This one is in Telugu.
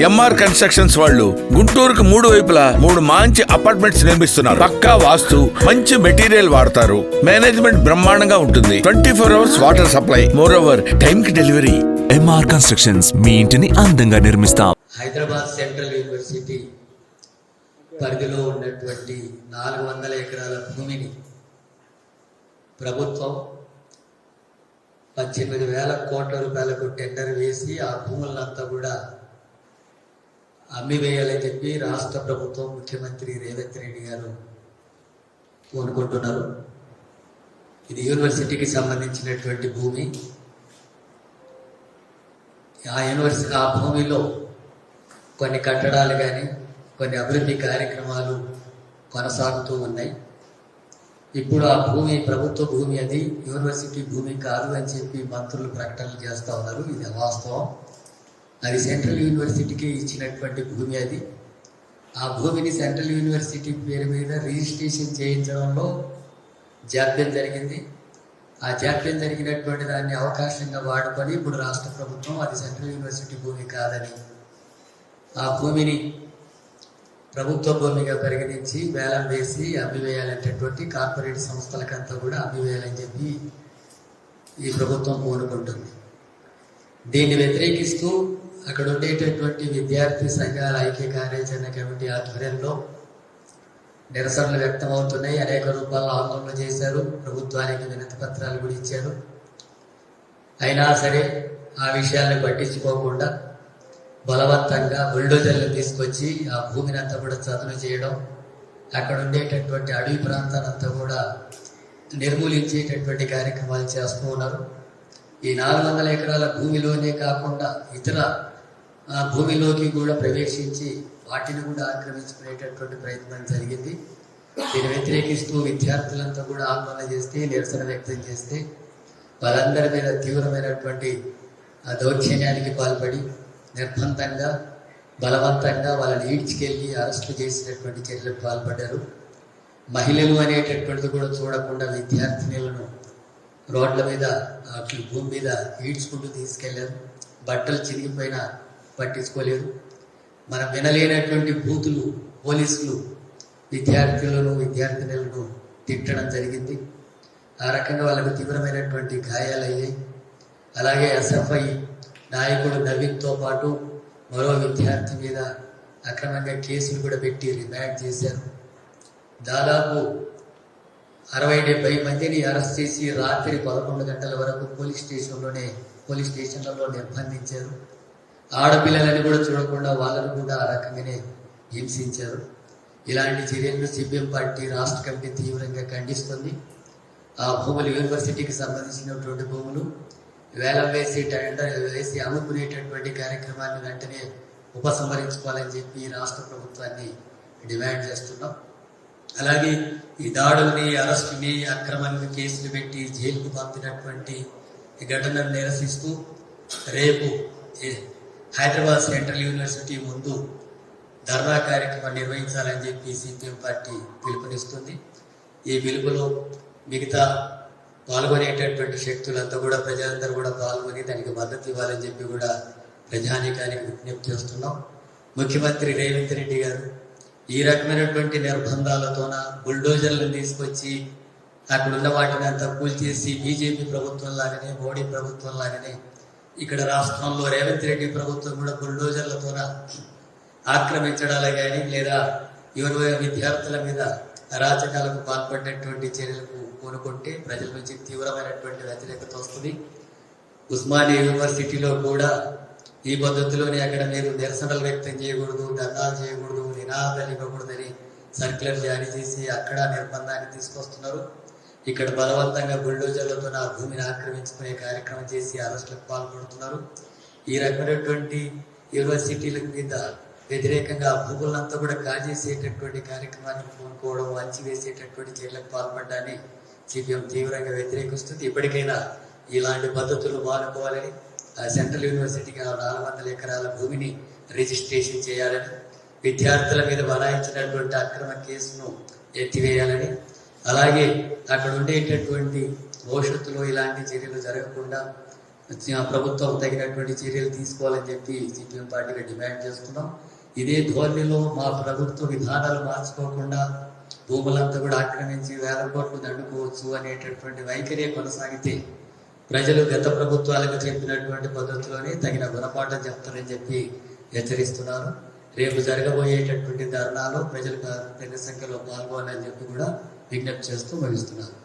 ఎంఆర్ కన్స్ట్రక్షన్స్ వాళ్ళు గుంటూరుకు 3 వైపులా 3 మంచి అపార్ట్మెంట్స్ నిర్మిస్తున్నారు. పక్కా వాస్తు, మంచి మెటీరియల్ వాడతారు. మేనేజ్మెంట్ బ్రహ్మాండంగా ఉంటుంది. 24 hours water supply, more over time కి డెలివరీ. ఎంఆర్ కన్స్ట్రక్షన్స్ మీ ఇంటిని అందంగా నిర్మిస్తాం. హైదరాబాద్ సెంట్రల్ యూనివర్సిటీ పరిధిలో ఉన్నటువంటి 400 ఎకరాల భూమిని ప్రభుత్వం 18,000 కోట్ల రూపాయలకు టెండర్ వేసి ఆ భూములంతా కూడా అమ్మివేయాలని చెప్పి రాష్ట్ర ప్రభుత్వం ముఖ్యమంత్రి రేవంత్ రెడ్డి గారు కోరుకుంటున్నారు. ఇది యూనివర్సిటీకి సంబంధించినటువంటి భూమి. ఆ భూమిలో కొన్ని కట్టడాలు కానీ కొన్ని అభివృద్ధి కార్యక్రమాలు కొనసాగుతూ ఉన్నాయి. ఇప్పుడు ఆ భూమి ప్రభుత్వ భూమి, అది యూనివర్సిటీ భూమి కాదు అని చెప్పి మంత్రులు ప్రకటనలు చేస్తూ ఉన్నారు. ఇది అవాస్తవం. అది సెంట్రల్ యూనివర్సిటీకి ఇచ్చినటువంటి భూమి. అది ఆ భూమిని సెంట్రల్ యూనివర్సిటీ పేరు మీద రిజిస్ట్రేషన్ చేయించడంలో జాప్యం జరిగింది. ఆ జాప్యం జరిగినటువంటి దాన్ని అవకాశంగా వాడుకొని ఇప్పుడు రాష్ట్ర ప్రభుత్వం అది సెంట్రల్ యూనివర్సిటీ భూమి కాదని ఆ భూమిని ప్రభుత్వ భూమిగా పరిగణించి వేలం వేసి అమ్మివేయాలనేటటువంటి కార్పొరేట్ సంస్థలకంతా కూడా అమ్మివేయాలని చెప్పి ఈ ప్రభుత్వం కోరుకుంటుంది. దీన్ని వ్యతిరేకిస్తూ అక్కడ ఉండేటటువంటి విద్యార్థి సంఘాల ఐక్య కార్యాచరణ కమిటీ ఆధ్వర్యంలో నిరసనలు వ్యక్తమవుతున్నాయి. అనేక రూపాల్లో ఆందోళన చేశారు. ప్రభుత్వానికి వినతి పత్రాలు కూడా ఇచ్చారు. అయినా సరే ఆ విషయాన్ని పట్టించుకోకుండా బలవంతంగా బుల్డోజర్లు తీసుకొచ్చి ఆ భూమిని అంతా కూడా చదును చేయడం, అక్కడ ఉండేటటువంటి అడవి ప్రాంతానంతా కూడా నిర్మూలించేటటువంటి కార్యక్రమాలు చేస్తూ ఉన్నారు. ఈ 400 ఎకరాల భూమిలోనే కాకుండా ఇతర భూమిలోకి కూడా ప్రవేశించి వాటిని కూడా ఆక్రమించుకునేటటువంటి ప్రయత్నం జరిగింది. దీన్ని వ్యతిరేకిస్తూ విద్యార్థులంతా కూడా ఆందోళన చేస్తే, నిరసన వ్యక్తం చేస్తే వాళ్ళందరి మీద తీవ్రమైనటువంటి దౌర్జన్యానికి పాల్పడి నిర్బంధంగా బలవంతంగా వాళ్ళని ఈడ్చుకెళ్ళి అరెస్టు చేసినటువంటి చర్యలకు పాల్పడ్డారు. మహిళలు అనేటటువంటిది కూడా చూడకుండా విద్యార్థినులను రోడ్ల మీద భూమి మీద ఈడ్చుకుంటూ తీసుకెళ్లారు. బట్టలు చిరిగిపోయినా పట్టించుకోలేదు. మనం వినలేనటువంటి బూతులు పోలీసులు విద్యార్థులను విద్యార్థినులను తిట్టడం జరిగింది. ఆ రకంగా వాళ్ళకు తీవ్రమైనటువంటి గాయాలయ్యాయి. అలాగే ఎస్ఎఫ్ఐ నాయకుడు నవీన్తో పాటు మరో విద్యార్థి మీద అక్రమంగా కేసులు కూడా పెట్టి రిమాండ్ చేశారు. దాదాపు 60-70 మందిని అరెస్ట్ చేసి రాత్రి 11 గంటల వరకు పోలీస్ స్టేషన్లలో నిర్బంధించారు. ఆడపిల్లలని కూడా చూడకుండా వాళ్ళను కూడా ఆ రకంగానే హింసించారు. ఇలాంటి చర్యలను సిపిఎం పార్టీ రాష్ట్ర కమిటీ తీవ్రంగా ఖండిస్తుంది. ఆ భూములు యూనివర్సిటీకి సంబంధించినటువంటి భూములు వేలం వేసి టెండర్ వేసి అమ్ముకునేటటువంటి కార్యక్రమాన్ని వెంటనే ఉపసంహరించుకోవాలని చెప్పి రాష్ట్ర ప్రభుత్వాన్ని డిమాండ్ చేస్తున్నాం. అలాగే ఈ దాడుల్ని, అరెస్టుని, అక్రమాన్ని కేసులు పెట్టి జైలుకు పంపినటువంటి ఘటనను నిరసిస్తూ రేపు హైదరాబాద్ సెంట్రల్ యూనివర్సిటీ ముందు ధర్నా కార్యక్రమం నిర్వహించాలని చెప్పి సిపిఎం పార్టీ పిలుపునిస్తుంది. ఈ పిలుపులో మిగతా పాల్గొనేటటువంటి శక్తులంతా కూడా ప్రజలందరూ కూడా పాల్గొని దానికి మద్దతు ఇవ్వాలని చెప్పి కూడా ప్రజానీకానికి విజ్ఞప్తి చేస్తున్నాం. ముఖ్యమంత్రి రేవంత్ రెడ్డి గారు ఈ రకమైనటువంటి నిర్బంధాలతోన బుల్డోజర్లను తీసుకొచ్చి అక్కడ ఉన్న వాటిని అంతా కూల్చేసి బీజేపీ ప్రభుత్వం లాగానే, మోడీ ప్రభుత్వం లాగానే ఇక్కడ రాష్ట్రంలో రేవంత్ రెడ్డి ప్రభుత్వం కూడా బుల్డోజర్లతోన ఆక్రమించడాలు కానీ లేదా విద్యార్థుల మీద అరాచకాలకు పాల్పడినటువంటి చర్యలకు పూనుకుంటే ప్రజల నుంచి తీవ్రమైనటువంటి వ్యతిరేకత వస్తుంది. ఉస్మానియా యూనివర్సిటీలో కూడా ఈ పద్ధతిలోనే అక్కడ మీరు నిరసనలు వ్యక్తం చేయకూడదు, ధర్నాలు చేయకూడదు, నినాదాలు ఇవ్వకూడదని సర్క్యులర్ జారీ చేసి అక్కడ నిర్బంధాన్ని తీసుకొస్తున్నారు. ఇక్కడ బలవంతంగా బుల్డోజర్లతో ఆ భూమిని ఆక్రమించుకునే కార్యక్రమం చేసి అరెస్టులకు పాల్పడుతున్నారు. ఈ రకమైనటువంటి యూనివర్సిటీల మీద వ్యతిరేకంగా భూములంతా కూడా కాజేసేటటువంటి కార్యక్రమాన్ని పూనుకోవడం, వంచివేసేటటువంటి చర్యలకు పాల్పడ్డాన్ని సిపిఎం తీవ్రంగా వ్యతిరేకిస్తుంది. ఇప్పటికైనా ఇలాంటి పద్ధతులు మానుకోవాలని, సెంట్రల్ యూనివర్సిటీకి 400 ఎకరాల భూమిని రిజిస్ట్రేషన్ చేయాలని, విద్యార్థుల మీద బనాయించినటువంటి అక్రమ కేసును ఎత్తివేయాలని, అలాగే అక్కడ ఉండేటటువంటి భవిష్యత్తులో ఇలాంటి చర్యలు జరగకుండా ప్రభుత్వం తగినటువంటి చర్యలు తీసుకోవాలని చెప్పి సిపిఎం పార్టీగా డిమాండ్ చేస్తున్నాం. ఇదే ధోరణిలో మా ప్రభుత్వ విధానాలు మార్చుకోకుండా భూములంతా కూడా ఆక్రమించి వేల కోట్లు దండుకోవచ్చు అనేటటువంటి వైఖరి కొనసాగితే ప్రజలు గత ప్రభుత్వాలకు చెప్పినటువంటి పద్ధతిలోనే తగిన గుణపాఠం చెప్తారని చెప్పి హెచ్చరిస్తున్నారు. రేపు జరగబోయేటటువంటి ధర్నాలో ప్రజలు పెద్ద సంఖ్యలో పాల్గొనాలని చెప్పి కూడా విజ్ఞప్తి చేస్తూ ముగిస్తున్నారు.